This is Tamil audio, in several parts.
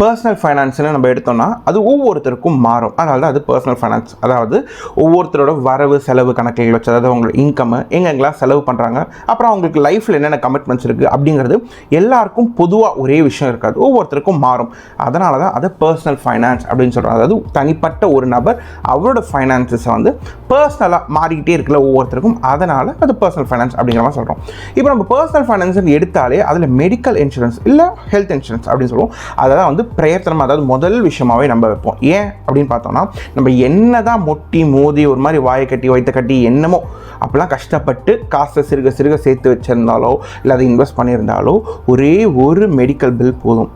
பர்சனல் ஃபைனான்ஸ்னு நம்ம எடுத்தோம்னா அது ஒவ்வொருத்தருக்கும் மாறும். அதனால தான் அது பர்சனல் ஃபைனான்ஸ். அதாவது ஒவ்வொருத்தரோட வரவு செலவு கணக்குகள் வச்சு, அதாவது அவங்களோட இன்கம் எங்கெங்கெல்லாம் செலவு பண்ணுறாங்க, அப்புறம் அவங்களுக்கு லைஃப்பில் என்னென்ன கமிட்மெண்ட்ஸ் இருக்குது அப்படிங்கிறது எல்லாருக்கும் பொதுவாக ஒரே விஷயம் இருக்காது, ஒவ்வொருத்தருக்கும் மாறும். அதனால தான் அதை பர்சனல் ஃபைனான்ஸ் அப்படின்னு சொல்கிறாங்க. அதாவது தனிப்பட்ட ஒரு நபர் அவரோட ஃபைனான்ஸஸை வந்து பர்சனலாக மாறிக்கிட்டே இருக்குல்ல ஒவ்வொருத்தருக்கும், அதனால் அது பர்சனல் ஃபைனான்ஸ் அப்படிங்கிற மாதிரி சொல்கிறோம். இப்போ நம்ம பர்சனல் ஃபைனான்ஸ் எடுத்தாலே அதில் மெடிக்கல் இன்சூரன்ஸ் இல்லை ஹெல்த் இன்சூரன்ஸ் அப்படின்னு சொல்லுவோம். அதெல்லாம் வந்து பிரயத்தனமாக, அதாவது முதல் விஷயமாகவே நம்ம வைப்போம். ஏன் அப்படின்னு பார்த்தோம்னா, நம்ம என்ன தான் மொட்டி மோதி ஒரு மாதிரி வாயை கட்டி வயிற்ற கட்டி என்னமோ அப்போலாம் கஷ்டப்பட்டு காசை சிறுக சிறுக சேர்த்து வச்சுருந்தாலோ இல்லை அதை இன்வெஸ்ட் பண்ணியிருந்தாலோ ஒரே ஒரு மெடிக்கல் பில் போதும்.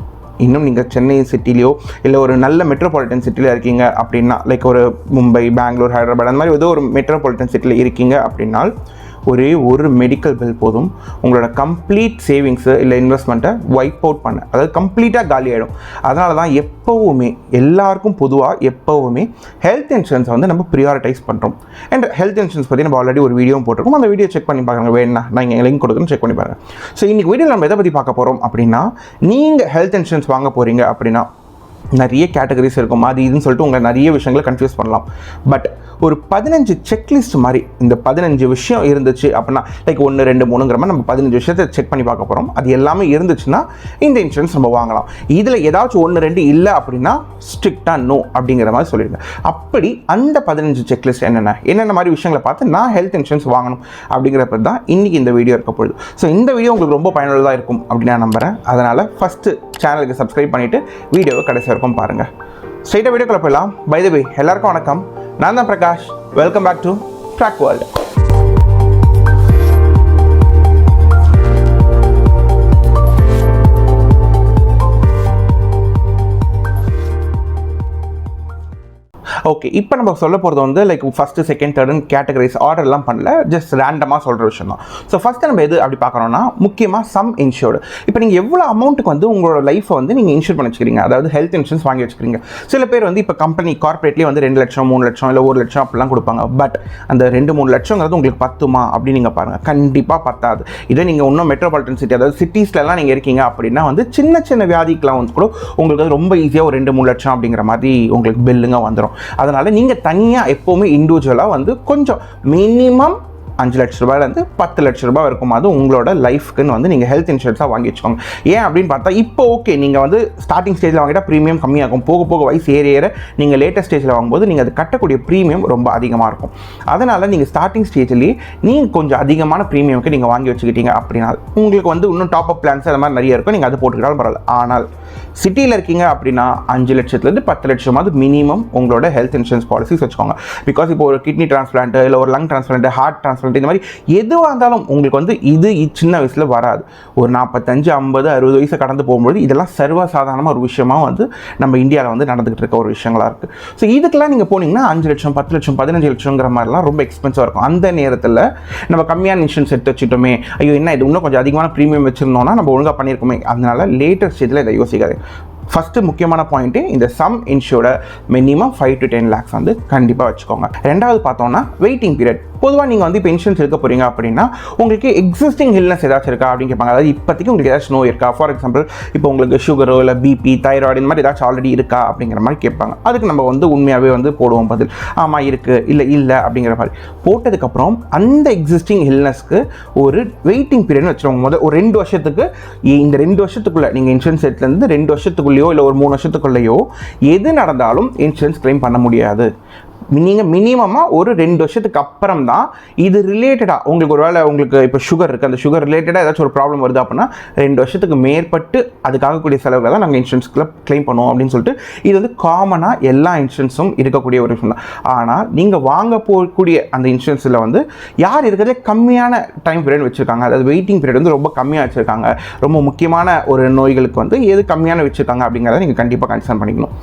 இன்னும் நீங்கள் சென்னை சிட்டிலையோ இல்லை ஒரு நல்ல மெட்ரோபாலிட்டன் சிட்டியில் இருக்கீங்க அப்படின்னா, லைக் ஒரு மும்பை, பெங்களூர், ஹைதராபாத் அந்த மாதிரி ஏதோ ஒரு மெட்ரோபாலிட்டன் சிட்டியில் இருக்கீங்க அப்படின்னா ஒரே ஒரு மெடிக்கல் பில் போதும் உங்களோட கம்ப்ளீட் சேவிங்ஸு இல்லை இன்வெஸ்ட்மெண்ட்டை வைப் அவுட் பண்ண, அதாவது கம்ப்ளீட்டாக காலி ஆகிடும். அதனால தான் எப்போவுமே எல்லாருக்கும் பொதுவாக எப்போவுமே ஹெல்த் இன்சூரன்ஸை வந்து நம்ம ப்ரியாரிட்டைஸ் பண்ணுறோம். அண்ட் ஹெல்த் இன்சூரன்ஸ் பற்றி நம்ம ஆல்ரெடி ஒரு வீடியோ போட்டிருக்கோம். அந்த வீடியோ செக் பண்ணி பாருங்க, வேணும்னா நான் இங்கே லிங்க் கொடுக்குறேன், செக் பண்ணி பாருங்கள். ஸோ இன்றைக்கி வீடியோவில் நம்ம எதை பற்றி பார்க்க போகிறோம் அப்படின்னா, நீங்கள் ஹெல்த் இன்சூரன்ஸ் வாங்க போகிறீங்க அப்படின்னா நிறைய கேட்டகரிஸ் இருக்கும், அது இதுன்னு சொல்லிட்டு உங்களை நிறைய விஷயங்களை கன்ஃபியூஸ் பண்ணலாம். பட் ஒரு 15 செக்லிஸ்ட் மாதிரி இந்த 15 விஷயம் இருந்துச்சு அப்படின்னா, லைக் 1, 2, 3ங்கிற மாதிரி நம்ம 15 விஷயத்தை செக் பண்ணி பார்க்க போகிறோம். அது எல்லாமே இருந்துச்சுன்னா இந்த இன்சூரன்ஸ் நம்ம வாங்கலாம். இதில் ஏதாச்சும் 1, 2 இல்லை அப்படின்னா ஸ்ட்ரிக்டாக நோ அப்படிங்கிற மாதிரி சொல்லிடுங்க. அப்படி அந்த 15 செக்லிஸ்ட் என்னென்ன மாதிரி விஷயங்களை பார்த்து நான் ஹெல்த் இன்சூரன்ஸ் வாங்கணும் அப்படிங்கிறப்ப தான் இன்றைக்கி இந்த வீடியோ இருக்க போகுது. ஸோ இந்த வீடியோ உங்களுக்கு ரொம்ப பயனுள்ளதாக இருக்கும் அப்படின்னு நான் நம்புகிறேன். அதனால் ஃபஸ்ட்டு சேனலுக்கு சப்ஸ்கிரைப் பண்ணிவிட்டு வீடியோவை கடைசி வரைக்கும் பாருங்கள். ஸ்ட்ரைட்டாக வீடியோக்குள்ள போயிடலாம். பை தி வே, எல்லாருக்கும் வணக்கம். நான் தான் Prakash. Welcome back to track world. Okay, இப்போ நம்ம சொல்ல போகிறது வந்து லைக் ஃபஸ்ட்டு, செகண்ட், தேர்டுன்னு கேட்டகரிஸ் ஆர்டர்லாம் பண்ணல, ஜஸ்ட் ரேண்டமாக சொல்கிற விஷயம் தான். ஸோ ஃபஸ்ட்டு நம்ம எது அப்படி பார்க்குறோன்னா, முக்கியமாக சம் இன்ஷூர்டு. இப்போ நீங்கள் எவ்வளோ அமௌண்ட்டுக்கு வந்து உங்களோட லைஃப்பை வந்து நீங்கள் இன்ஷூர் பண்ணி வச்சுக்கிறீங்க, அதாவது ஹெல்த் இன்சூரன்ஸ் வாங்கி வச்சுக்கிறீங்க. சில பேர் வந்து இப்போ கம்பெனி கார்பரேட்லேயே வந்து 2 லட்சம், 3 லட்சம் இல்லை 1 லட்சம் அப்படிலாம் கொடுப்பாங்க. பட் அந்த 2-3 லட்சங்கிறது உங்களுக்கு பத்துமா அப்படின்னு நீங்கள் பாருங்கள், கண்டிப்பாக பத்தாது. இதே நீங்கள் இன்னும் மெட்ரோபாலிட்டன் சிட்டி, அதாவது சிட்டிஸ்லாம் நீங்கள் இருக்கீங்க அப்படின்னா வந்து சின்ன சின்ன வியாதிக்கெலாம் வந்து கூட உங்களுக்கு ரொம்ப ஈஸியாக ஒரு 2-3 லட்சம் அப்படிங்கிற மாதிரி உங்களுக்கு பில்லுங்க வந்துடும். அதனால் நீங்கள் தனியாக எப்போவுமே இண்டிவிஜுவலாக வந்து கொஞ்சம் மினிமம் 5 லட்ச ரூபாயிலேருந்து 10 லட்ச ரூபாய் வரைக்கும் அது உங்களோட லைஃப்க்குன்னு வந்து நீங்கள் ஹெல்த் இன்சூரன்ஸாக வாங்கி வச்சுக்கோங்க. ஏன் அப்படின்னு பார்த்தா, இப்போ ஓகே நீங்கள் வந்து ஸ்டார்டிங் ஸ்டேஜில் வாங்கிட்டால் ப்ரீமியம் கம்மியாகும், போக போக வயசு ஏற நீங்கள் லேட்டஸ்ட் ஸ்டேஜில் வாங்கும்போது நீங்கள் அது கட்டக்கூடிய ப்ரீமியம் ரொம்ப அதிகமாக இருக்கும். அதனால் நீங்கள் ஸ்டார்டிங் ஸ்டேஜ்லேயே நீங்கள் கொஞ்சம் அதிகமான ப்ரீமியமுக்கு நீங்கள் வாங்கி வச்சுக்கிட்டீங்க அப்படின்னா உங்களுக்கு வந்து இன்னும் டாப் அப் பிளான்ஸ் அது மாதிரி நிறைய இருக்கும், நீங்கள் அது போட்டுக்கிட்டாலும் பரவாயில்ல. ஆனால் சிட்டியில் இருக்கீங்க அப்படின்னா 5 லட்சத்துலேருந்து 10 லட்சமாவது மினிமம் உங்களோட ஹெல்த் இன்சூரன்ஸ் பாலிசிஸ் வச்சுக்கோங்க. பிகாஸ் இப்போ ஒரு கிட்னி டிரான்ஸ்பிளான்ட் இல்லை ஒரு லங் டிரான்ஸ்பிளான்ட், ஹார்ட் டிரான்ஸ்பிளான்ட், இந்த மாதிரி எதுவாக இருந்தாலும் உங்களுக்கு வந்து இது சின்ன வயசில் வராது. ஒரு 45, 50, 60 வயசு கடந்து போகும்போது இதெல்லாம் சர்வசாதாரணமாக ஒரு விஷயமாக வந்து நம்ம இந்தியாவில் வந்து நடந்துகிட்டு இருக்க ஒரு விஷயங்களாக இருக்குது. ஸோ இதுக்கெல்லாம் நீங்கள் போனீங்கன்னா 5 லட்சம், 10 லட்சம், 15 லட்சங்கிற மாதிரிலாம் ரொம்ப எக்ஸ்பென்சிவாக இருக்கும். அந்த நேரத்தில் நம்ம கம்மியான இன்சூரன்ஸ் எடுத்து வச்சுட்டோமே, ஐயோ என்ன இது இன்னும் கொஞ்சம் அதிகமான ப்ரீமியம் வச்சுருந்தோம்னா நம்ம ஒழுங்காக பண்ணியிருக்கோமே. அதனால லேட்டஸ்ட் ஸ்டேஜில் இதை யோசிக்காது. ஃபஸ்ட்டு முக்கியமான பாயிண்ட்டு, இந்த சம் இன்ஷூர்டை மினிமம் 5 to 10 lakhs வந்து கண்டிப்பாக வச்சுக்கோங்க. ரெண்டாவது பார்த்தோம்னா வெயிட்டிங் பீரியட். பொதுவாக நீங்கள் வந்து இப்போ இன்சூரன்ஸ் எடுக்க போகிறீங்க அப்படின்னா உங்களுக்கு எக்ஸிஸ்டிங் இல்னஸ் ஏதாச்சும் இருக்கா அப்படின்னு கேட்பாங்க. அதாவது இப்போதைக்கு உங்களுக்கு ஏதாச்சும் நோய் இருக்கா, ஃபார் எக்ஸாம்பிள் இப்போ உங்களுக்கு சுகரோ இல்லை பிபி, தைராய்டு இந்த மாதிரி ஏதாச்சும் ஆல்ரெடி இருக்கா அப்படிங்கிற மாதிரி கேட்பாங்க. அதுக்கு நம்ம வந்து உண்மையாகவே வந்து போடுவோம் பதில், ஆமாம் இருக்குது, இல்லை அப்படிங்கிற மாதிரி போட்டதுக்கப்புறம் அந்த எக்ஸிஸ்டிங் இல்னஸ்க்கு ஒரு வெயிட்டிங் பீரியட்னு வச்சுருவாங்க. முதல் ஒரு 2 வருஷத்துக்கு, இந்த 2 வருஷத்துக்குள்ளே நீங்கள் இன்சூரன்ஸ் எடுத்துலேருந்து 2 வருஷத்துக்குள்ளேயோ இல்லை ஒரு 3 வருஷத்துக்குள்ளேயோ எது நடந்தாலும் இன்சூரன்ஸ் கிளைம் பண்ண முடியாது. நீங்கள் மினிமமாக ஒரு 2 வருஷத்துக்கு அப்புறம் தான் இது ரிலேட்டடாக உங்களுக்கு ஒரு வேளை உங்களுக்கு இப்போ சுகர் இருக்குது, அந்த சுகர் ரிலேட்டடாக ஏதாச்சும் ஒரு ப்ராப்ளம் வருது அப்படின்னா 2 வருஷத்துக்கு மேற்பட்டு அதுக்காகக்கூடிய செலவுகளை தான் நாங்கள் இன்சூரன்ஸ்க்குள்ள கிளைம் பண்ணுவோம் அப்படின்னு சொல்லிட்டு இது வந்து காமனாக எல்லா இன்சூரன்ஸும் இருக்கக்கூடிய ஒரு விஷயம் தான். ஆனால் நீங்கள் வாங்க போகக்கூடிய அந்த இன்சூரன்ஸில் வந்து யார் இருக்கிறதே கம்மியான டைம் பீரியட் வச்சுருக்காங்க, அதாவது வெயிட்டிங் பீரியட் வந்து ரொம்ப கம்மியாக வச்சுருக்காங்க, ரொம்ப முக்கியமான ஒரு நோய்களுக்கு வந்து எது கம்மியான வச்சுருக்காங்க அப்படிங்கிறத நீங்கள் கண்டிப்பாக கன்சர்ன் பண்ணிக்கணும்.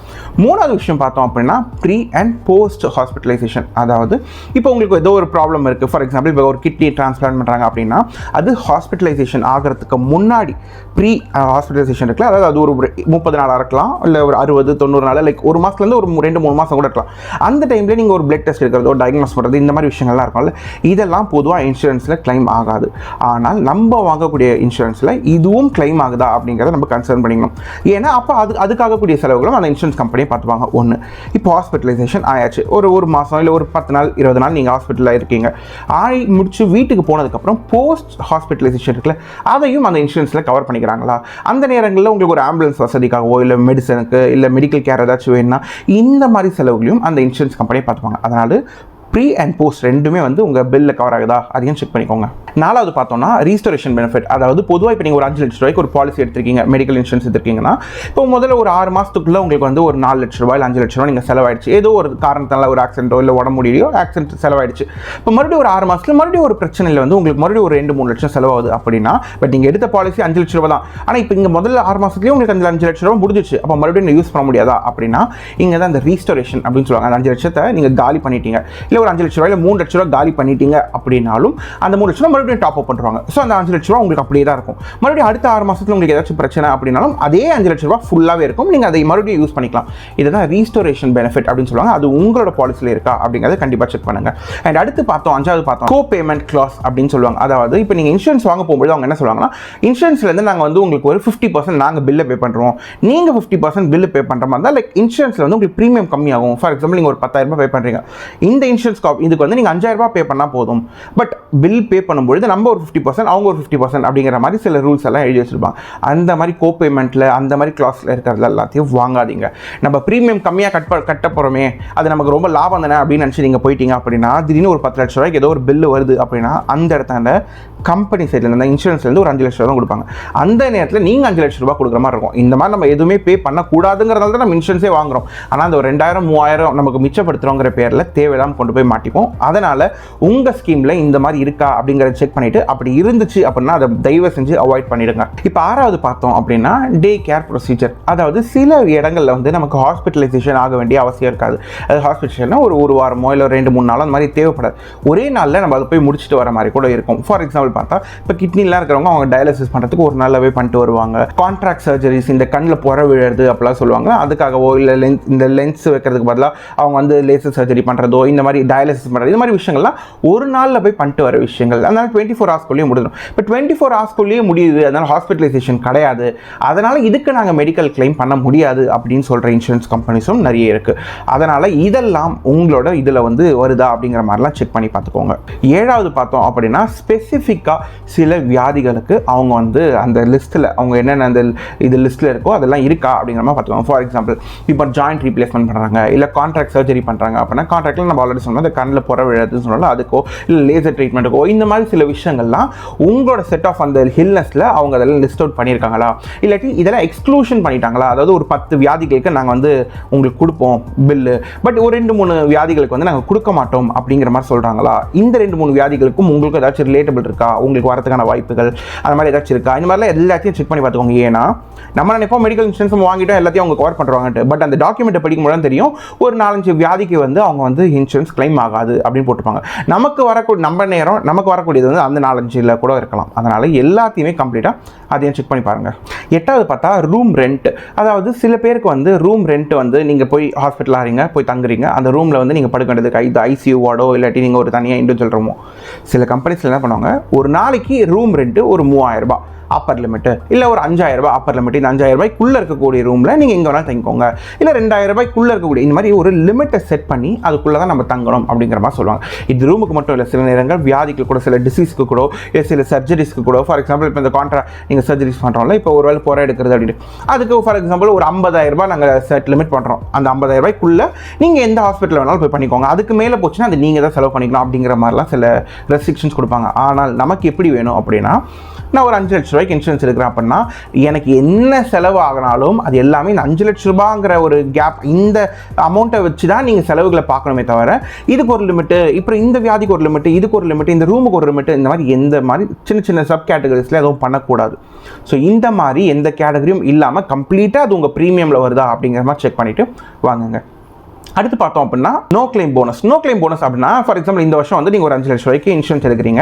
மூணாவது விஷயம் பார்த்தோம் அப்படின்னா ப்ரீ அண்ட் போஸ்ட் ஹாஸ்பிட்டலைசேஷன். அதாவது இப்போ உங்களுக்கு ஏதோ ஒரு ப்ராப்ளம் இருக்குது, ஃபார் எக்ஸாம்பிள் இப்போ ஒரு கிட்னி டிரான்ஸ்பிளான்ட் பண்ணுறாங்க அப்படின்னா அது ஹாஸ்பிட்டலைசேஷன் ஆகிறதுக்கு முன்னாடி ப்ரீ ஹாஸ்பிட்டலைசேஷன் இருக்குல்ல, அதாவது அது ஒரு 30 நாளாக இருக்கலாம், இல்லை ஒரு 60-90 நாள், லைக் ஒரு மாதத்துலேருந்து ஒரு 2-3 மாதம் கூட இருக்கலாம். அந்த டைமில் நீங்கள் ஒரு பிளட் டெஸ்ட் எடுக்கிறதோ டயக்னோஸ் பண்ணுறது இந்த மாதிரி விஷயங்கள்லாம் இருக்கும்ல, இதெல்லாம் பொதுவாக இன்சூரன்ஸில் கிளைம் ஆகாது. ஆனால் நம்ம வாங்கக்கூடிய இன்சூரன்ஸில் இதுவும் கிளைம் ஆகுதா அப்படிங்கிறத நம்ம கன்சர்ன் பண்ணிக்கணும். ஏன்னா அப்போ அதுக்காகக்கூடிய செலவுகளும் அந்த இன்சூரன்ஸ் கம்பெனியை பார்த்துப்பாங்க. ஒன்று, இப்போ ஹாஸ்பிட்டலைசேஷன் ஆயாச்சு, ஒரு மாதம் இல்லை ஒரு 10 நாள் 20 நாள் நீங்கள் ஹாஸ்பிட்டலில் இருக்கீங்க, முடிச்சு வீட்டுக்கு போனதுக்கப்புறம் போஸ்ட் ஹாஸ்பிட்டலைசேஷன் இருக்குல்ல, அதையும் அந்த இன்சூரன்ஸில் கவர் பண்ணிக்கிறாங்களா? அந்த நேரங்களில் உங்களுக்கு ஒரு ஆம்புலன்ஸ் வசதிக்காகவோ இல்லை மெடிசனுக்கு இல்லை மெடிக்கல் கேர் ஏதாச்சும் வேணும்னா இந்த மாதிரி செலவுகளையும் அந்த இன்சூரன்ஸ் கம்பெனியை பார்த்துப்பாங்க. அதனால் ப்ரீ அண்ட் போஸ்ட் ரெண்டுமே வந்து உங்கள் பில்லில் கவர் ஆகுதா அதையும் செக் பண்ணிக்கோங்க. 4வது பார்த்தோம்னா ரீஸ்டோரேஷன் பெனிஃபிட். அதாவது பொதுவாக இப்போ நீங்கள் ஒரு 5 லட்ச ரூபாய்க்கு ஒரு பாலிசி எடுத்திருக்கீங்க, மெடிக்கல் இன்சூரன்ஸ் எடுத்திருக்கீங்கன்னா, இப்போ முதல்ல ஒரு 6 மாதத்துக்குள்ளே உங்களுக்கு வந்து ஒரு 4 லட்ச ரூபாய் இல்லை 5 லட்ச ரூபாய் நீங்கள் செலவாயிடுச்சு, ஏதோ ஒரு காரணத்தால் ஒரு ஆக்சிடென்ட்டோ இல்லை உடம்பு முடியலையோ ஆக்சிடென்ட் செலவாயிடுச்சு. இப்போ மறுபடியும் ஒரு 6 மாதத்தில் மறுபடியும் ஒரு பிரச்சனையில் வந்து உங்களுக்கு மறுபடியும் ஒரு 2-3 லட்சம் செலவாகுது அப்படின்னா, பட் நீங்கள் எடுத்த பாலிசி 5 லட்ச ரூபா தான், ஆனால் இப்போ இங்கே முதல்ல 6 மாதத்துலேயே உங்களுக்கு 5 லட்ச ரூபா முடிஞ்சிச்சு, அப்போ மறுபடியும் யூஸ் பண்ண முடியாதா அப்படின்னா, இங்கே தான் இந்த ரீஸ்டோரேஷன் அப்படின்னு சொல்லுவாங்க. அந்த 5 லட்சத்தை நீங்கள் காலி பண்ணிட்டீங்க, இல்லை ஒரு 5 லட்ச ரூபாயில் 3 லட்ச ரூபா காலி பண்ணிட்டீங்க அப்படின்னாலும் அந்த 3 லட்ச ரூபா மறுபடியும் டாப் அப் பண்ணுவாங்க. ஸோ அந்த 5 லட்ச ரூபா உங்களுக்கு அப்படியே தான் இருக்கும். மறுபடியும் அடுத்த 6 மாதத்தில் உங்களுக்கு ஏதாச்சும் பிரச்சனை அப்படின்னாலும் அதே 5 லட்ச ரூபா ஃபுல்லாகவே இருக்கும், நீங்கள் அதை மறுபடியும் யூஸ் பண்ணிக்கலாம். இதுதான் ரீஸ்டோரேஷன் பெனிஃபிட் அப்படின்னு சொல்லுவாங்க. அது உங்களோட பாலிசியில் இருக்கா அப்படிங்கிறத கண்டிப்பாக செக் பண்ணுங்க. அண்ட் அடுத்து பார்த்தோம் 5வது பார்த்தோம் கோ பேமெண்ட் கிளாஸ் அப்படின்னு சொல்லுவாங்க. அதாவது இப்போ நீங்கள் இன்சூரன்ஸ் வாங்க போகும்போது அவங்க என்ன சொல்லுவாங்கன்னா, இன்சூரன்ஸ்லேருந்து நாங்கள் வந்து உங்களுக்கு ஒரு 50% நாங்கள் பில்லை பே பண்ணுறோம், நீங்கள் 50% பில்லு பே பண்ணுற மாதிரி தான், லைக் இன்சூரன்ஸில் வந்து உங்களுக்கு ப்ரீமியம் கம்மியாகும். ஃபார் எக்ஸாம்பிள் நீங்கள் ஒரு 10,000 பே பண்ணுறீங்க, இந்த இன்சூரன்ஸ் இதுக்கு வந்து நீங்கள் 5,000 பே பண்ணால் போதும், பட் பில் பே பண்ணும்பொழுது நம்ம ஒரு 50% அவங்க ஒரு 50% அப்படிங்கிற மாதிரி சில ரூல்ஸ் எல்லாம் எழுதி வச்சிருப்பாங்க. அந்த மாதிரி கோ பேமெண்ட்டில் அந்த மாதிரி கிளாஸில் இருக்கிறது எல்லாத்தையும் வாங்காதீங்க. நம்ம ப்ரீமியம் கம்மியாக கட்ட போகிறோமே, அது நமக்கு ரொம்ப லாபம் தானே அப்படின்னு நினச்சி நீங்கள் போயிட்டீங்க அப்படின்னா, திடீர்னு ஒரு 10 லட்ச ரூபாய்க்கு ஏதோ ஒரு பில்லு வருது அப்படின்னா, அந்த இடத்துல கம்பெனி சைட்லேருந்து இன்சூரன்ஸ்லேருந்து ஒரு 5 லட்ச ரூபா தான் கொடுப்பாங்க. அந்த நேரத்தில் நீங்கள் 5 லட்ச ரூபா கொடுக்குற மாதிரி இருக்கும். இந்த மாதிரி நம்ம எதுவுமே பே பண்ணக்கூடாதுங்கிறதால தான் நம்ம இன்சூரன்ஸே வாங்குறோம். ஆனால் அந்த ஒரு 2000-3000 நமக்கு மிச்சப்படுத்துகிறோங்கிற பேரில் தேவையில்லாமல் கொண்டு போய் மாட்டிப்போம். அதனால் உங்கள் ஸ்கீமில் இந்த மாதிரி இருக்கா அப்படிங்கிறத செக் பண்ணிவிட்டு, அப்படி இருந்துச்சு அப்படின்னா அதை தயவு செஞ்சு அவாய்ட் பண்ணிடுங்க. இப்போ 6வது பார்த்தோம் அப்படின்னா டே கேர் ப்ரொசீஜர். அதாவது சில இடங்களில் வந்து நமக்கு ஹாஸ்பிட்டலைசேஷன் ஆக வேண்டிய அவசியம் இருக்காது. அது ஹாஸ்பிட்டல்னா ஒரு வாரமோ இல்லை 2-3 நாளோ அந்த மாதிரி தேவைப்படாது. ஒரே நாளில் நம்ம அதை போய் முடிச்சுட்டு வர மாதிரி கூட இருக்கும். ஃபார் எக்ஸாம்பிள் பார்த்தா இப்போ கிட்னிலாம் இருக்கிறவங்க அவங்க டயாலிசிஸ் பண்ணுறதுக்கு ஒரு நாளாகவே பண்ணிட்டு வருவாங்க. கான்ட்ராக்ட் சர்ஜரிஸ், இந்த கண்ணில் புற விழுறது அப்படிலாம் சொல்லுவாங்க, அதுக்காகவோ இல்லை இந்த லென்ஸ் வைக்கிறதுக்கு பதிலாக அவங்க வந்து லேசர் சர்ஜரி பண்ணுறதோ இந்த மாதிரி டயாலிசிஸ் பண்ணுறது, இந்த மாதிரி விஷயங்கள்லாம் ஒரு நாளில் போய் பண்ணிட்டு வர விஷயங்கள். அதனால் 24 ஹவர்ஸ்க்குள்ளேயே முடிஞ்சிடும். இப்போ 24 ஹவர்ஸ்க்குள்ளேயே முடியுது, அதனால் ஹாஸ்பிட்டலைசேஷன் கிடையாது, அதனால் இதுக்கு நாங்கள் மெடிக்கல் கிளைம் பண்ண முடியாது அப்படின்னு சொல்கிற இன்சூரன்ஸ் கம்பெனிஸும் நிறைய இருக்குது. அதனால் இதெல்லாம் உங்களோட இதில் வந்து வருதா அப்படிங்கிற மாதிரிலாம் செக் பண்ணி பார்த்துக்கோங்க. 7வது பார்த்தோம் அப்படின்னா ஸ்பெசிஃபிக்காக சில வியாதிகளுக்கு அவங்க வந்து அந்த லிஸ்ட்டில் அவங்க என்னென்ன அந்த இது லிஸ்ட்டில் இருக்கோ அதெல்லாம் இருக்கா அப்படிங்கிற மாதிரி பார்த்துக்கோங்க. ஃபார் எக்ஸாம்பிள் இப்போ ஜாயிண்ட் ரீப்ளேஸ்மெண்ட் பண்ணுறாங்க, இல்லை கான்ட்ராக்ட் சர்ஜரி பண்ணுறாங்க அப்படின்னா, கான்ட்ராக்டில் நம்ம ஆல்ரெடி சொன்னோம், அந்த கண்ணில் புற விழுதுன்னு சொன்னாலும் அதுக்கோ இல்லை லேசர் ட்ரீட்மெண்ட்டுக்கோ இந்த மாதிரி சில விஷயங்கள்லாம் உங்களோட செட் ஆஃப் அந்த ஹில்னஸில் அவங்க அதெல்லாம் லிஸ்ட் அவுட் பண்ணியிருக்காங்களா, இல்லாட்டி இதெல்லாம் எக்ஸ்க்ளூஷன் பண்ணிட்டாங்களா. அதாவது ஒரு 10 வியாதிகளுக்கு நாங்கள் வந்து உங்களுக்கு கொடுப்போம் பில்லு, பட் ஒரு 2-3 வியாதிகளுக்கு வந்து நாங்கள் கொடுக்க மாட்டோம் அப்படிங்கிற மாதிரி சொல்கிறாங்களா. இந்த 2-3 வியாதிகளுக்கும் உங்களுக்கு ஏதாச்சும் ரிலேட்டபிள் இருக்கா, உங்களுக்கு வரதுக்கான வாய்ப்புகள் அந்த மாதிரி ஏதாச்சும் இருக்கா, இந்த மாதிரிலாம் எல்லாத்தையும் செக் பண்ணி பார்த்துக்கோங்க. ஏன்னா நம்ம நினைப்போம் மெடிக்கல் இன்சூரன்ஸ் வாங்கிட்டோம் எல்லாத்தையும் அவங்க கவர் பண்ணுறாங்கன்ட்டு, பட் அந்த டாக்குமெண்ட்டை படிக்கும்போது தான் தெரியும் ஒரு 4-5 வியாதிக்கு வந்து அவங்க வந்து இன்சூரன்ஸ் கிளைம் ஆகாது அப்படின்னு போட்டிருப்பாங்க. நமக்கு வரக்கூடியது வந்து அந்த 4-5 கூட இருக்கலாம். அதனால் எல்லாத்தையுமே கம்ப்ளீட்டாக அதையும் செக் பண்ணி பாருங்கள். 8வது பார்த்தா ரூம் ரெண்ட். அதாவது சில பேருக்கு வந்து ரூம் ரெண்ட் வந்து நீங்கள் போய் ஹாஸ்பிட்டல் ஆகிறீங்க, போய் தங்குறீங்க, அந்த ரூமில் வந்து நீங்கள் படுக்க வேண்டியதுக்கு இது ஐசியூ வார்டோ இல்லாட்டி நீங்கள் ஒரு தனியாக இண்டிவிஜுவல் ரூமோ. சில கம்பெனிஸில் என்ன பண்ணுவாங்க, ஒரு நாளைக்கு ரூம் ரெண்ட்டு ஒரு 3000 ரூபாய் அப்பர் லிமிட்டு, இல்லை ஒரு 5000 ரூபாய் அப்பர் லிமிட். இந்த 5000 ரூபாய்க்குள்ளே இருக்கக்கூடிய ரூமில் நீங்கள் எங்கே வேணாலும் தங்கிக்கோங்க, இல்லை 2000 ரூபாய்க்குள்ளே இருக்கக்கூடிய இந்த மாதிரி ஒரு லிமிட்டை செட் பண்ணி அதுக்குள்ளே தான் நம்ம தங்கணும் அப்படிங்கிற மாதிரி சொல்லுவாங்க. இது ரூமுக்கு மட்டும் இல்லை, சில நேரங்கள் வியாதிக்கு கூட, சில டிசீஸ்க்கு கூட, இல்லை சில சர்ஜரிஸ்க்கு கூட. ஃபார் எக்ஸாம்பிள் இப்போ இந்த நீங்கள் சர்ஜரிஸ் பண்ணுறோம்ல, இப்போ ஒரு வேலை புற எடுக்கிறது அப்படின்னு, அதுக்கு ஃபார் எக்ஸாம்பிள் ஒரு 50,000 ரூபாய் நாங்கள் செட் லிமிட் பண்ணுறோம். அந்த 50,000 ரூபாய்க்குள்ளே நீங்கள் எந்த ஹாஸ்பிட்டல் வேணாலும் போய் பண்ணிக்கோங்க, அதுக்கு மேலே போச்சுன்னா அது நீங்கள் தான் செலவு பண்ணிக்கலாம் அப்படிங்கிற மாதிரிலாம் சில ரெஸ்ட்ரிக்ஷன்ஸ் கொடுப்பாங்க. ஆனால் நமக்கு எப்படி வேணும் அப்படின்னா, நான் ஒரு 5 லட்ச ரூபாய்க்கு இன்சூரன்ஸ் எடுக்கிறேன் அப்படின்னா எனக்கு என்ன செலவு ஆகினாலும் அது எல்லாமே இந்த 5 லட்ச ரூபாங்கிற ஒரு கேப், இந்த அமௌண்ட்டை வச்சு தான் நீங்கள் செலவுகளை பார்க்கணுமே தவிர இதுக்கு ஒரு லிமிட்டு, இப்போ இந்த வியாதிக்கு ஒரு லிமிட்டு, இதுக்கு ஒரு லிமிட்டு, இந்த ரூமுக்கு ஒரு லிமிட்டு, இந்த மாதிரி எந்த மாதிரி சின்ன சின்ன சப் கேட்டகரிஸில் எதுவும் பண்ணக்கூடாது. ஸோ இந்த மாதிரி எந்த கேட்டகரியும் இல்லாமல் கம்ப்ளீட்டாக அது உங்கள் ப்ரீமியமில் வருதா அப்படிங்கிற மாதிரி செக் பண்ணிவிட்டு வாங்குங்க. அடுத்து பார்த்தோம் அப்படின்னா no claim bonus. No claim bonus அப்படின்னா ஃபார் எக்ஸாம்பிள் இந்த வருஷம் வந்து நீங்கள் ஒரு 5 லட்சம் ரூபாய்க்கு இன்சூரன்ஸ் எடுக்கிறீங்க,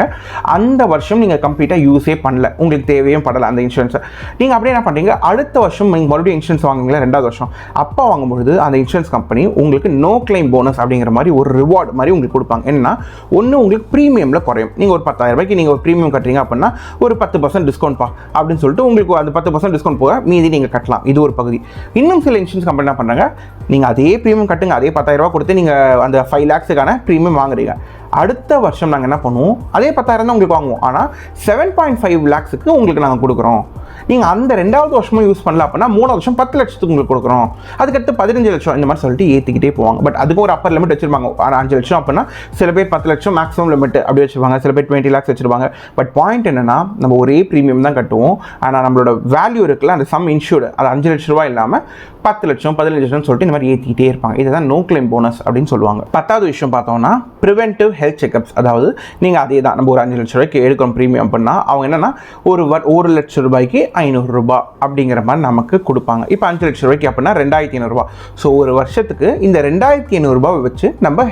அந்த வருஷம் நீங்கள் கம்ப்ளீட்டாக யூஸே பண்ணல, உங்களுக்கு தேவையும் படலை அந்த இன்சூரன்ஸை, நீங்கள் அப்படியே என்ன பண்ணுறீங்க, அடுத்த வருஷம் நீங்கள் மறுபடியும் இன்சூரன்ஸ் வாங்குவீங்களா 2வது வருஷம், அப்போ வாங்கும்பொழுது அந்த இன்சூரன்ஸ் கம்பெனி உங்களுக்கு நோ கிளைம் போனஸ் அப்படிங்கிற மாதிரி ஒரு ரிவார்டு மாதிரி உங்களுக்கு கொடுப்பாங்க. என்னன்னா ஒன்று உங்களுக்கு ப்ரீமியமில் குறையும். நீங்கள் ஒரு 10,000 ரூபாய்க்கு நீங்கள் ஒரு ப்ரீமியம் கட்டுறீங்க அப்படின்னா ஒரு 10% டிஸ்கவுண்ட் பா அப்படின்னு சொல்லிட்டு உங்களுக்கு அந்த 10% டிஸ்கவுண்ட் போக மீதி நீங்கள் கட்டலாம். இது ஒரு பகுதி. இன்னும் சில இன்சூரன்ஸ் கம்பெனி என்ன பண்ணுறாங்க, நீங்கள் அதே ப்ரீமியம் கட்டுங்க, அதே 10,000 ரூபா கொடுத்து நீங்கள் அந்த 5 lakhsக்கான ப்ரீமியம் வாங்குறீங்க, அடுத்த வருஷம் நாங்கள் என்ன பண்ணுவோம், அதே 10,000 தான் உங்களுக்கு வாங்குவோம், ஆனால் 7.5 lakhsக்கு உங்களுக்கு நாங்கள் கொடுக்குறோம். நீங்கள் அந்த 2வது வருஷமும் யூஸ் பண்ணல அப்படின்னா 3வது வருஷம் 10 லட்சத்துக்கு உங்களுக்கு கொடுக்குறோம், அதுக்கடுத்து 15 லட்சம் இந்த மாதிரி சொல்லிட்டு ஏற்றிக்கிட்டே போவாங்க. பட் அதுக்கு ஒரு அப்பர் லிமிட் வச்சிருப்பாங்க. 5 லட்சம் அப்படின்னா சில பேர் 10 லட்சம் மேக்ஸிமம் லிமிட் அப்படி வச்சுருவாங்க, சில பேர் 20 lakhs வச்சிருப்பாங்க. பட் பாயிண்ட் என்னன்னா நம்ம ஒரே ப்ரீமியம் தான் கட்டுவோம், ஆனால் நம்மளோட வேல்யூ இருக்குல்ல அந்த சம் இன்சூர்டு அது 5 லட்ச ரூபா இல்லாமல் 10 லட்சம் 15 லட்சம் சொல்லிட்டு இந்த மாதிரி ஏற்றிக்கிட்டே இருப்பாங்க. இதுதான் நோ கிளைம் போனஸ் அப்படின்னு சொல்லுவாங்க. 10வது விஷயம் பார்த்தோம்னா ப்ரிவென்டிவ் ஹெல்த் செக்அப்ஸ். அதாவது நீங்கள் அதே தான் நம்ம ஒரு 5 லட்ச ரூபாய்க்கு எடுக்கிறோம் ப்ரீமியம் அப்படின்னா அவங்க என்னன்னா ஒரு லட்ச ரூபாய்க்கு 500 ரூபாய் அப்படிங்கிற மாதிரி நமக்கு கொடுப்பாங்க. இப்போ 5 லட்ச ரூபாய்க்கு அப்படின்னா 2,500 ரூபாய். ஸோ ஒரு வருஷத்துக்கு இந்த 2,500 ரூபாய் வச்சு நம்ம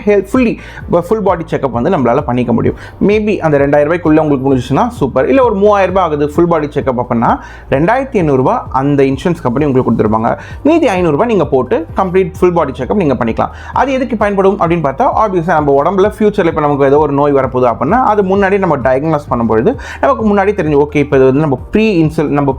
ஃபுல் பாடி செக்அப் வந்து நம்மளால் பண்ணிக்க முடியும். மேபி அந்த 2,000 ரூபாய்க்குள்ளே உங்களுக்கு முடிஞ்சுச்சுன்னா சூப்பர். இல்லை ஒரு 3,000 ரூபாய் ஆகுது ஃபுல் பாடி செக்அப் அப்படின்னா 2,500 ரூபாய் அந்த இன்சூரன்ஸ் கம்பெனி உங்களுக்கு கொடுத்துருப்பாங்க. மீதி 500 ரூபாய் நீங்கள் போட்டு கம்ப்ளீட் ஃபுல் பாடி செக்அப் நீங்கள் பண்ணிக்கலாம். அது எதுக்கு பயன்படும் அப்படின்னு பார்த்தா ஆப்வியஸாக நம்ம உடம்புல ஃபியூச்சரில் இப்போ நமக்கு ஏதோ ஒரு நோய் வரப்போகுது அப்படின்னா அது முன்னாடி நம்ம டயக்னோஸ் பண்ணும்பொழுது நமக்கு முன்னாடி தெரிஞ்சு ஓகே இப்போ இது வந்து நம்ம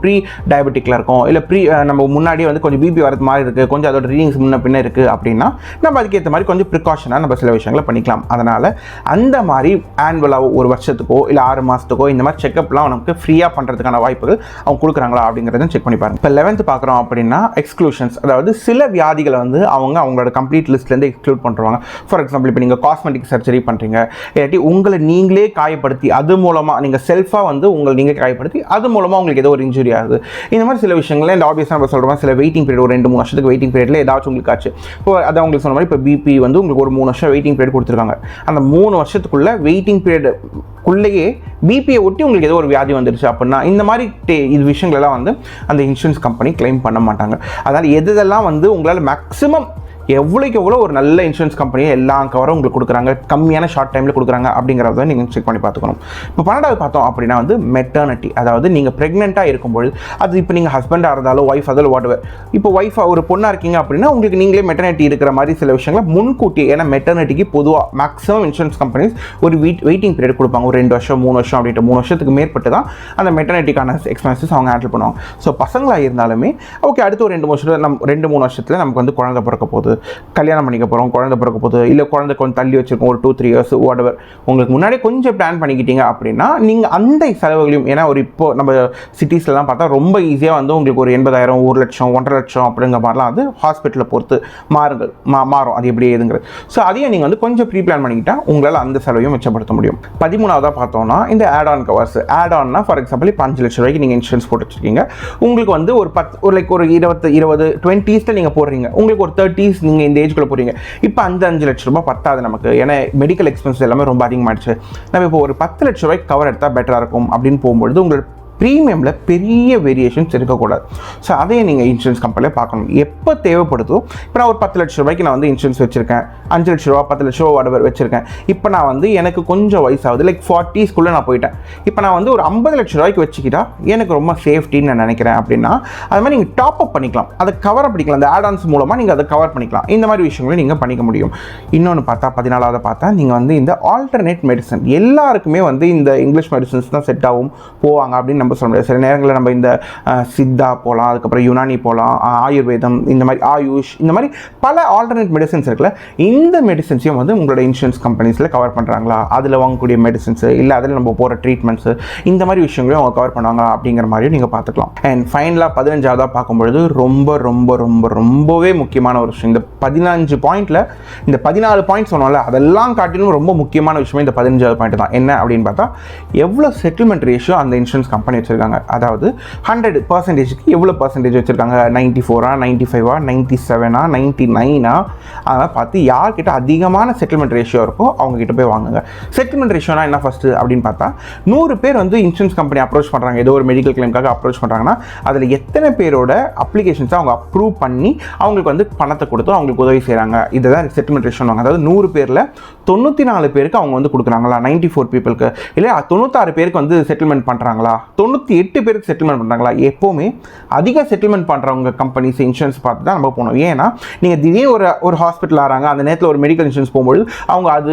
ப்ரீ டயபெட்டிக்கில் இருக்கோம், இல்லை நம்ம முன்னாடியே வந்து கொஞ்சம் பிபி வரது மாதிரி இருக்குது, கொஞ்சம் அதோட ரீடிங்ஸ் முன்ன பின்ன இருக்குது அப்படின்னா நம்ம அதுக்கேற்ற மாதிரி கொஞ்சம் ப்ரிகாஷனாக நம்ம சில விஷயங்களை பண்ணிக்கலாம். அதனால் அந்த மாதிரி ஆனுவலாக ஒரு வருஷத்துக்கோ இல்லை 6 மாதத்துக்கோ இந்த மாதிரி செக்அப்லாம் நமக்கு ஃப்ரீயாக பண்ணுறதுக்கான வாய்ப்புகள் அவங்க கொடுக்குறாங்களா அப்படிங்கிறத செக் பண்ணி பாருங்கள். இப்போ 11th பார்க்குறோம் அப்படின்னா எக்ஸ்க்ளூஷன்ஸ். அதாவது சில வியாதிகளை வந்து அவங்களோட கம்ப்ளீட் லிஸ்ட்லேருந்து எக்ஸ்க்ளூட் பண்ணுறாங்க. ஃபார் எக்ஸாம்பிள் இப்போ நீங்கள் காஸ்மெட்டிக் சர்ஜரி பண்ணுறீங்க, இல்லாட்டி உங்களை நீங்களே காயப்படுத்தி அது மூலமாக நீங்கள் செல்ஃபாக வந்து உங்களை நீங்கள் காயப்படுத்தி அது மூலமாக உங்களுக்கு ஏதோ ஒரு இன்ஜுரி ஆகுது, இந்த மாதிரி சில விஷயங்கள் இந்த ஆப்வியஸாக நம்ம சொல்கிறோம். சில வெயிட்டிங் பீரியட் ஒரு 2-3 வருஷத்துக்கு வெயிட்டிங் பீரியடில் ஏதாச்சும் உங்களுக்கு ஆச்சு. இப்போ அதை உங்களுக்கு சொன்ன மாதிரி இப்போ பிபி வந்து உங்களுக்கு ஒரு 3 வருஷம் வெயிட்டிங் பீரியட் கொடுத்துருக்காங்க. அந்த 3 வருஷத்துக்குள்ள வெயிட்டிங் பீரியடுக்குள்ளேயே பிபியை ஒட்டி உங்களுக்கு ஏதோ ஒரு வியாதி வந்துருச்சு அப்படின்னா இந்த மாதிரி இது விஷயங்களெல்லாம் வந்து அந்த இன்சூரன்ஸ் கம்பெனி கிளைம் பண்ண மாட்டாங்க. அதனால் எதெல்லாம் வந்து உங்களால் மேக்ஸிமம் எவ்வளோக்கு எவ்வளோ ஒரு நல்ல இன்சூரன்ஸ் கம்பெனியை எல்லா கவரும் உங்களுக்கு கொடுக்குறாங்க, கம்மியான ஷார்ட் டைமில் கொடுக்குறாங்க அப்படிங்கிறத நீங்கள் செக் பண்ணி பார்த்துக்கணும். இப்போ 12வது பார்த்தோம் அப்படின்னா வந்து மெட்டர்னிட்டி. அதாவது நீங்கள் ப்ரெக்னெண்ட்டாக இருக்கும்போது அது இப்போ நீங்கள் ஹஸ்பண்டாக இருந்தாலும் ஒய்ஃப் இருந்தாலும் வாட்எவர், இப்போ ஒய்ஃபாக ஒரு பொண்ணாக இருக்கீங்க அப்படின்னா உங்களுக்கு நீங்களே மெட்டர்னிட்டி இருக்கிற மாதிரி சில விஷயங்களை முன்கூட்டி, ஏன்னா மெட்டர்னிட்டிக்கு பொதுவாக மேக்ஸிமம் இன்சூரன்ஸ் கம்பெனிஸ் ஒரு வெயிட்டிங் பீரியட் கொடுப்பாங்க. ஒரு 2 வருஷம் 3 வருஷம் அப்படின்ட்டு 3 வருஷத்துக்கு மேற்பட்டு தான் அந்த மெட்டர்னிட்டிக்கான எக்ஸ்பென்சஸ் அவங்க ஹேண்டில் பண்ணுவாங்க. ஸோ பசங்களாக இருந்தாலுமே ஓகே அடுத்து ஒரு 2-3 வருஷத்தில் நமக்கு வந்து குழந்தை பிறக்க போகுது, கல்யாணம் பண்ணிக்க போகிறோம், குழந்தை பிறக்க போகுது, இல்லை குழந்தை கொஞ்சம் தள்ளி வச்சிருக்கோம் ஒரு 2-3 இயர்ஸ் வாட்எவர், உங்களுக்கு முன்னாடி கொஞ்சம் பிளான் பண்ணிக்கிட்டீங்க அப்படின்னா நீங்கள் அந்த செலவுகளையும், ஏன்னா ஒரு இப்போ நம்ம சிட்டிஸ்லாம் பார்த்தா ரொம்ப ஈஸியாக வந்து உங்களுக்கு ஒரு 80,000 1 லட்சம் 1.5 லட்சம் அப்படிங்கிற மாதிரிலாம் வந்து ஹாஸ்பிட்டலை பொறுத்து மாறும் அது எப்படி ஏதுங்கிறது. ஸோ அதையும் நீங்கள் வந்து கொஞ்சம் ப்ரீ பிளான் பண்ணிக்கிட்டால் உங்களால் அந்த செலவையும் மிச்சப்படுத்த முடியும். 13வதாக பார்த்தோம்னா இந்த ஆட் ஆன் கவர்ஸ். ஆட் ஆன்னா ஃபார் எக்ஸாம்பிள் இப்போ 5 லட்ச ரூபாய்க்கு நீங்கள் இன்சூரன்ஸ் போட்டு வச்சிருக்கீங்க, உங்களுக்கு வந்து ஒரு 20 நீங்கள் போடுறீங்க, உங்களுக்கு ஒரு 30s நீங்கள் இந்த ஏஜ்குள்ளே போகிறீங்க. இப்போ 5 லட்ச ரூபாய் பத்தாது நமக்கு, ஏன்னா மெடிக்கல் எக்ஸ்பென்ஸ் எல்லாமே ரொம்ப அதிகமாகிடுச்சு. நம்ம இப்போ ஒரு 10 லட்ச ரூபாய்க்கு கவர் எடுத்தால் பெட்டராக இருக்கும் அப்படின்னு போகும்பொழுது உங்களோட ப்ரீமியமில் பெரிய வேரியேஷன்ஸ் இருக்கக்கூடாது. ஸோ அதையே நீங்கள் இன்சூரன்ஸ் கம்பெனியில் பார்க்கணும். எப்போ தேவைப்படுதோ, இப்போ நான் ஒரு 10 லட்ச ரூபாய்க்கு நான் வந்து இன்சூரன்ஸ் வச்சுருக்கேன், 5 லட்ச ரூபா 10 லட்ச ரூபா வாடகை வச்சுருக்கேன். இப்போ நான் வந்து எனக்கு கொஞ்சம் வயசாகுது, லைக் 40ஸ்குள்ளே நான் போயிட்டேன், இப்போ நான் வந்து ஒரு 50 லட்ச ரூபாய்க்கு வச்சுக்கிட்டா எனக்கு ரொம்ப சேஃப்டின்னு நான் நினைக்கிறேன் அப்படின்னா அது மாதிரி நீங்கள் டாப் அப் பண்ணிக்கலாம், அதை கவர் பண்ணிக்கலாம், அந்த ஆட் ஆன்ஸ் மூலமாக நீங்கள் அதை கவர் பண்ணிக்கலாம். இந்த மாதிரி விஷயங்களை நீங்கள் பண்ணிக்க முடியும். இன்னொன்று பார்த்தா 14வது பார்த்தா நீங்கள் வந்து இந்த ஆல்டர்னேட் மெடிசன். எல்லாருக்குமே வந்து இந்த இங்கிலீஷ் மெடிசன்ஸ் தான் செட் ஆகும் போவாங்க அப்படின்னு நம்ம சொல்ல முடியாது. சில நேரங்களில் நம்ம இந்த சித்தா போகலாம், அதுக்கப்புறம் யுனானி போகலாம், ஆயுர்வேதம், இந்த மாதிரி ஆயுஷ், இந்த மாதிரி பல ஆல்டர்னேட் மெடிசன்ஸ் இருக்குல்ல. இந்த மெடிசன்ஸையும் வந்து உங்களோட இன்சூரன்ஸ் கம்பெனிஸில் கவர் பண்ணுறாங்களா, அதில் வாங்கக்கூடிய மெடிசன்ஸு இல்லை அதில் நம்ம போகிற ட்ரீட்மெண்ட்ஸு, இந்த மாதிரி விஷயங்களையும் அவங்க கவர் பண்ணுவாங்க அப்படிங்கிற மாதிரியும் நீங்கள் பார்த்துக்கலாம். அண்ட் ஃபைனலாக 15வதாக பார்க்கும்பொழுது ரொம்பவே முக்கியமான ஒரு விஷயம். இந்த 15 பாயிண்டில் இந்த 14 பாயிண்ட் சொன்னோம்ல, அதெல்லாம் காட்டிலும் ரொம்ப முக்கியமான விஷயம் இந்த 15வது பாயிண்ட் தான். என்ன அப்படின்னு பார்த்தா எவ்வளோ செட்டில்மெண்ட் ரேஷியோ அந்த இன்சூரன்ஸ் கம்பெனி பண்ணி வச்சுருக்காங்க. அதாவது 100%க்கு எவ்வளோ பர்சன்டேஜ் வச்சுருக்காங்க, 94 95 97 99 அதெல்லாம் பார்த்து யார்கிட்ட அதிகமான செட்டில்மெண்ட் ரேஷியோ இருக்கோ அவங்ககிட்ட போய் வாங்குங்க. செட்டில்மெண்ட் ரேஷியோனா என்ன ஃபஸ்ட்டு அப்படின்னு பார்த்தா 100 பேர் வந்து இன்சூரன்ஸ் கம்பெனி அப்ரோச் பண்ணுறாங்க, ஏதோ ஒரு மெடிக்கல் கிளைம்காக அப்ரோச் பண்ணுறாங்கன்னா அதில் எத்தனை பேரோட அப்ளிகேஷன்ஸை அவங்க அப்ரூவ் பண்ணி அவங்களுக்கு வந்து பணத்தை கொடுத்து அவங்களுக்கு உதவி செய்கிறாங்க. இதுதான் செட்டில்மெண்ட் ரேஷியோவாங்க. அதாவது 100 பேரில் 94 பேருக்கு அவங்க வந்து கொடுக்குறாங்களா, 94 பீப்புளுக்கு, இல்லை 96 பேருக்கு வந்து செட்டில்மெண்ட் பண்ணுறாங்களா, 98 பேருக்கு செட்டில்மெண்ட் பண்ணுறாங்களா. எப்போவுமே அதிக செட்டில்மெண்ட் பண்ணுறவங்க கம்பெனிஸ் இன்சூரன்ஸ் பார்த்து தான் நம்ம போகணும். ஏன்னா நீங்கள் திடீர்னு ஒரு ஹாஸ்பிட்டல் ஆகிறாங்க, அந்த நேரத்தில் ஒரு மெடிக்கல் இன்சூரன்ஸ் போகும்போது அவங்க அது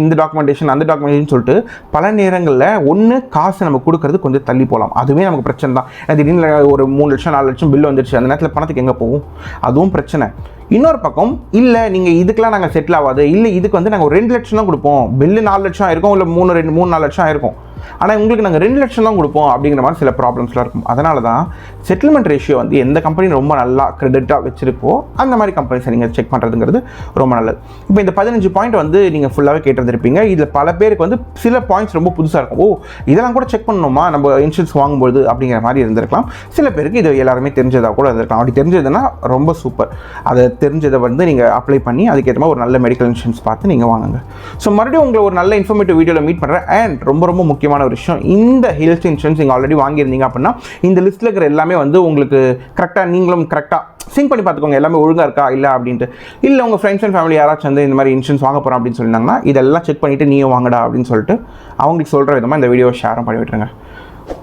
இந்த டாக்குமெண்டேஷன் அந்த டாக்குமெண்டேஷன் சொல்லிட்டு பல நேரங்களில் ஒன்று காசு நம்ம கொடுக்கறது கொஞ்சம் தள்ளி போகலாம். அதுவே நமக்கு பிரச்சனை தான். திடீர்னு ஒரு 3 லட்சம் 4 லட்சம் பில் வந்துடுச்சு, அந்த நேரத்தில் பணத்துக்கு எங்கே போகும், அதுவும் பிரச்சனை. இன்னொரு பக்கம் இல்லை நீங்கள் இதுக்கெல்லாம் நாங்கள் செட்டில் ஆகாது, இல்லை இதுக்கு வந்து நாங்கள் ஒரு 2 லட்சம் தான் கொடுப்போம், பில்லு 4 லட்சம் ஆயிருக்கும், இல்லை 3-4 லட்சம் ஆயிருக்கும், ஆனால் உங்களுக்கு நாங்கள் 2 லட்சம் தான் கொடுப்போம் அப்படிங்கிற மாதிரி சில ப்ராப்ளம்ஸ்லாம் இருக்கும். அதனால தான் செட்டில்மெண்ட் ரேஷியோ வந்து எந்த கம்பெனி ரொம்ப நல்லா கிரெடிட்டாக வச்சுருக்கோ அந்த மாதிரி கம்பெனிஸை நீங்கள் செக் பண்ணுறதுங்கிறது ரொம்ப நல்லது. இப்போ இந்த 15 பாயிண்ட் வந்து நீங்கள் ஃபுல்லாகவே கேட்டிருந்திருப்பீங்க. இதில் பல பேருக்கு வந்து சில பாயிண்ட்ஸ் ரொம்ப புதுசாக இருக்கும். இதெல்லாம் கூட செக் பண்ணணுமா நம்ம இன்சூரன்ஸ் வாங்கும்போது அப்படிங்கிற மாதிரி இருந்திருக்கலாம். சில பேருக்கு இது எல்லாருமே தெரிஞ்சதாக கூட இருந்திருக்கலாம். அப்படி தெரிஞ்சதுன்னா ரொம்ப சூப்பர். அதை தெரிஞ்சதை வந்து நீங்கள் அப்ளை பண்ணி அதுக்கேற்ற மாதிரி ஒரு நல்ல மெடிக்கல் இன்சூரன்ஸ் பார்த்து நீங்கள் வாங்குங்க. ஸோ மறுபடியும் உங்களை ஒரு நல்ல இன்ஃபர்மேட்டிவ் வீடியோவில் மீட் பண்ணுறேன். அண்ட் ரொம்ப ரொம்ப முக்கியமான ஒரு விஷயம், இந்த ஹெல்த் இன்சூரன்ஸ் நீங்கள் ஆல்ரெடி வாங்கியிருந்தீங்க அப்படின்னா இந்த லிஸ்ட்டில் இருக்கிற எல்லாமே வந்து உங்களுக்கு கரெக்டாக நீங்களும் கரெக்டாக சிங்க் பண்ணி பார்த்துக்கோங்க, எல்லாமே ஒழுங்காக இருக்கா இல்லை அப்படின்ட்டு. இல்லை உங்கள் ஃப்ரெண்ட்ஸ் அண்ட் ஃபேமிலி யாராச்சும் வந்து இந்த மாதிரி இன்சூரன்ஸ் வாங்க போகிறோம் அப்படின்னு சொல்லியிருந்தாங்கன்னா இதெல்லாம் செக் பண்ணிவிட்டு நீயும் வாங்கடா அப்படின்னு சொல்லிட்டு அவங்களுக்கு சொல்கிற விதமாக இந்த வீடியோவை ஷேரும் பண்ணி விட்டுருங்க.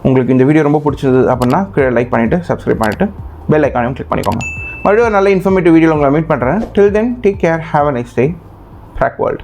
உங்களுக்கு இந்த வீடியோ ரொம்ப பிடிச்சது அப்படின்னா லைக் பண்ணிவிட்டு சப்ஸ்கிரைப் பண்ணிவிட்டு பெல் ஐக்கானையும் கிளிக் பண்ணிக்கோங்க. மறுபடியும் ஒரு நல்ல இன்ஃபர்மேட்டிவ் வீடியோ உங்களை மீட் பண்ணுறேன். Till then take care, have a nice day. Crack World.